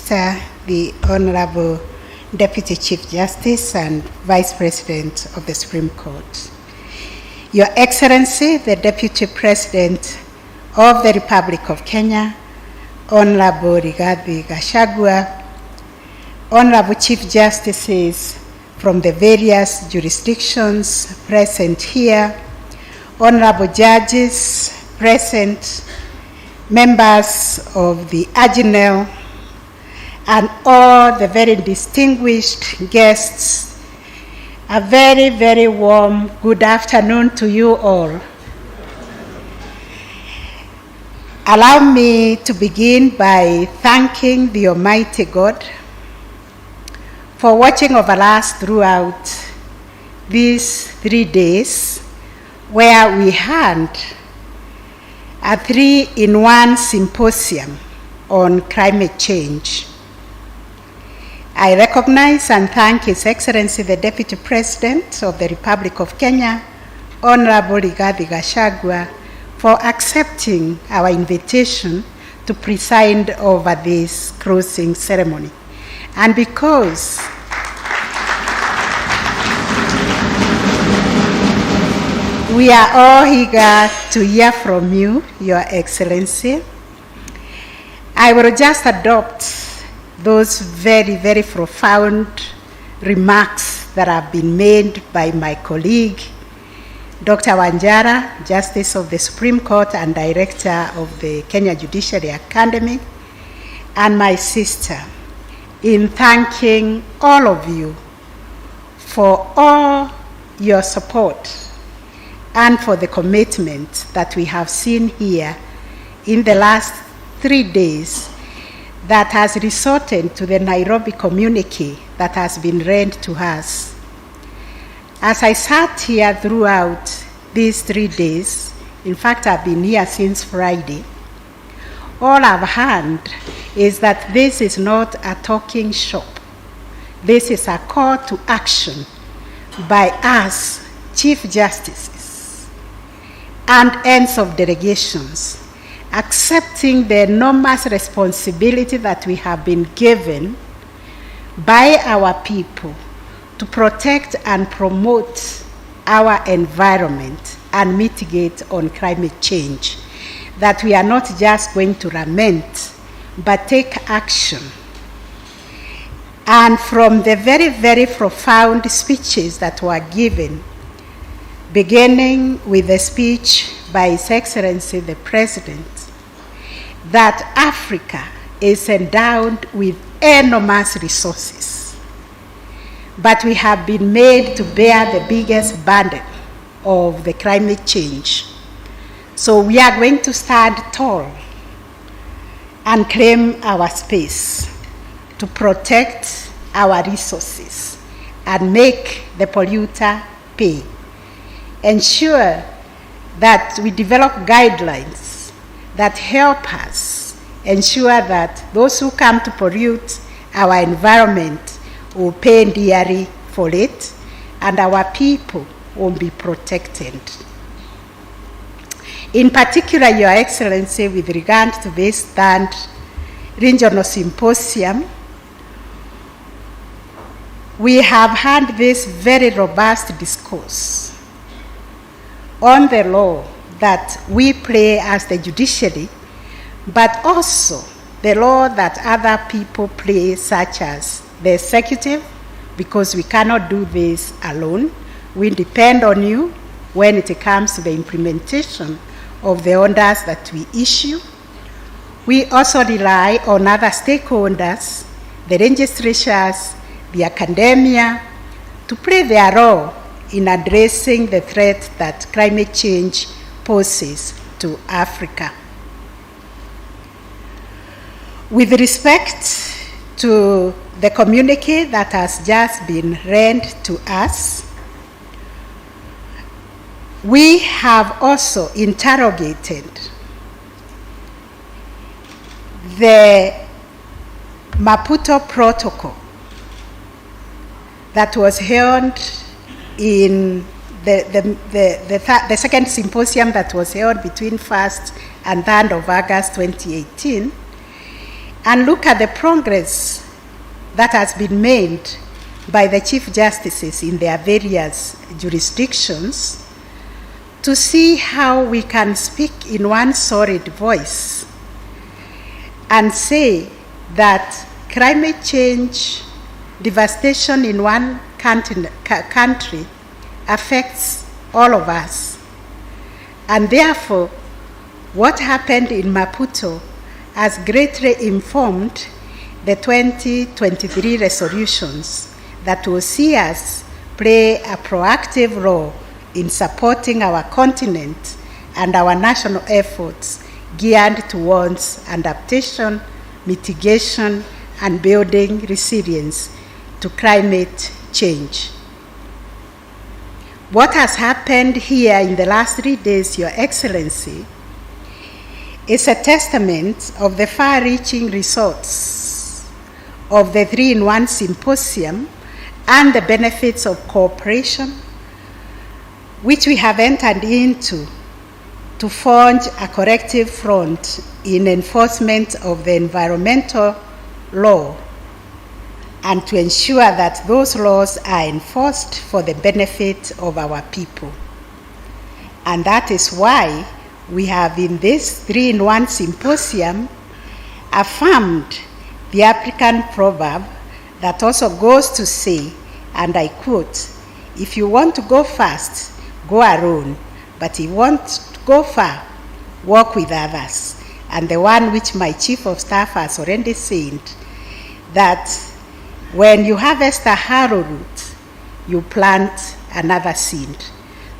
Sister, the Honorable Deputy Chief Justice and Vice President of the Supreme Court, Your Excellency, the Deputy President of the Republic of Kenya, Honorable Rigathi Gachagua, Honorable Chief Justices from the various jurisdictions present here, Honorable Judges present, members of the Aginel, and all the very distinguished guests, a very, very warm good afternoon to you all. Allow me to begin by thanking the Almighty God for watching over us throughout these 3 days, where we had a 3-in-1 symposium on climate change. I recognize and thank His Excellency the Deputy President of the Republic of Kenya, Honorable Rigathi Gachagua, for accepting our invitation to preside over this closing ceremony. And because we are all eager to hear from you, Your Excellency, I will just adopt those very, very profound remarks that have been made by my colleague, Dr. Wanjara, Justice of the Supreme Court and Director of the Kenya Judiciary Academy, and my sister, in thanking all of you for all your support and for the commitment that we have seen here in the last 3 days that has resulted to the Nairobi communique that has been read to us. As I sat here throughout these 3 days, in fact, I've been here since Friday, all I've heard is that this is not a talking shop. This is a call to action by us, Chief Justices and ends of delegations, accepting the enormous responsibility that we have been given by our people to protect and promote our environment and mitigate on climate change, that we are not just going to lament, but take action. And from the very, very profound speeches that were given, beginning with the speech by His Excellency the President, that Africa is endowed with enormous resources, but we have been made to bear the biggest burden of the climate change. So we are going to stand tall and claim our space to protect our resources and make the polluter pay. Ensure that we develop guidelines that help us ensure that those who come to pollute our environment will pay dearly for it, and our people will be protected. In particular, Your Excellency, with regard to this third regional symposium, we have had this very robust discourse on the role that we play as the judiciary, but also the role that other people play, such as the executive, because we cannot do this alone. We depend on you when it comes to the implementation of the orders that we issue. We also rely on other stakeholders, the legislatures, the academia, to play their role in addressing the threat that climate change poses to Africa. With respect to the communique that has just been read to us, we have also interrogated the Maputo Protocol that was held in the second symposium that was held between 1st and 3rd of August 2018, and look at the progress that has been made by the Chief Justices in their various jurisdictions to see how we can speak in one solid voice and say that climate change devastation in one country affects all of us. And therefore, what happened in Maputo has greatly informed the 2023 resolutions that will see us play a proactive role in supporting our continent and our national efforts geared towards adaptation, mitigation, and building resilience to climate change. What has happened here in the last 3 days, Your Excellency, is a testament of the far-reaching results of the 3-in-1 Symposium and the benefits of cooperation, which we have entered into to forge a corrective front in enforcement of the environmental law and to ensure that those laws are enforced for the benefit of our people. And that is why we have in this 3-in-1 Symposium affirmed the African proverb that also goes to say, and I quote, "If you want to go fast, go alone, but if you want to go far, walk with others." And the one which my Chief of Staff has already said, that when you harvest a arrowroot, you plant another seed.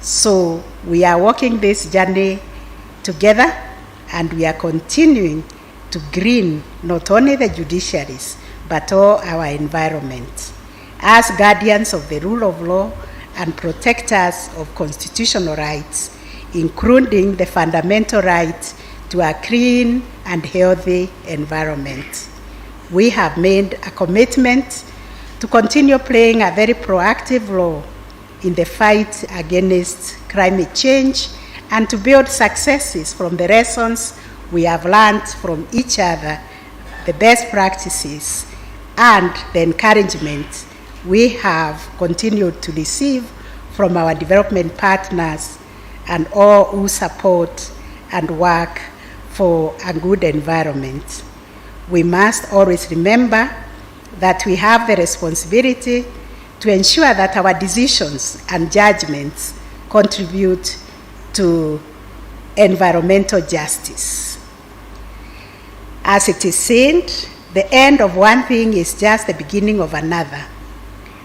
So we are walking this journey together, and we are continuing to green not only the judiciaries, but all our environment as guardians of the rule of law and protectors of constitutional rights, including the fundamental right to a clean and healthy environment. We have made a commitment to continue playing a very proactive role in the fight against climate change and to build successes from the lessons we have learned from each other, the best practices, and the encouragement we have continued to receive from our development partners and all who support and work for a good environment. We must always remember that we have the responsibility to ensure that our decisions and judgments contribute to environmental justice. As it is said, the end of one thing is just the beginning of another.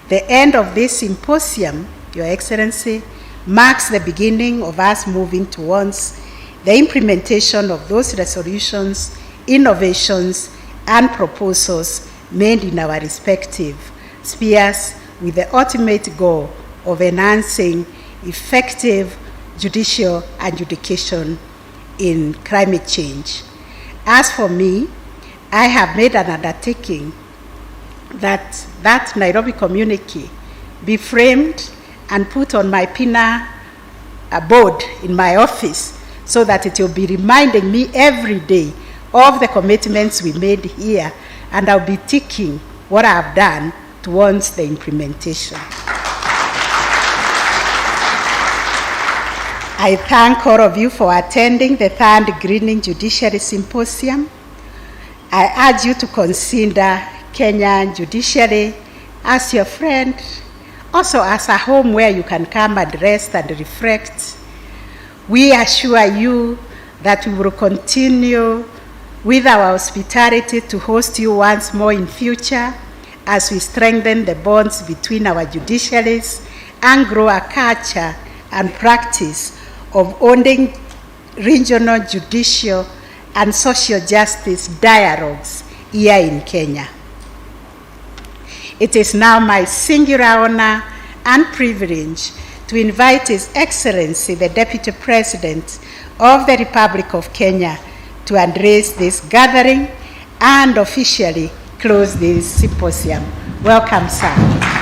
The end of this symposium, Your Excellency, marks the beginning of us moving towards the implementation of those resolutions, innovations, and proposals made in our respective spheres with the ultimate goal of enhancing effective judicial adjudication in climate change. As for me, I have made an undertaking that Nairobi communique be framed and put on my pinna board in my office so that it will be reminding me every day of the commitments we made here, and I'll be ticking what I have done towards the implementation. I thank all of you for attending the 3rd Greening Judiciary Symposium. I urge you to consider Kenyan judiciary as your friend, also as a home where you can come and rest and reflect. We assure you that we will continue with our hospitality to host you once more in future as we strengthen the bonds between our judiciaries and grow a culture and practice of owning regional judicial and social justice dialogues here in Kenya. It is now my singular honor and privilege to invite His Excellency, the Deputy President of the Republic of Kenya, to address this gathering and officially close this symposium. Welcome, sir.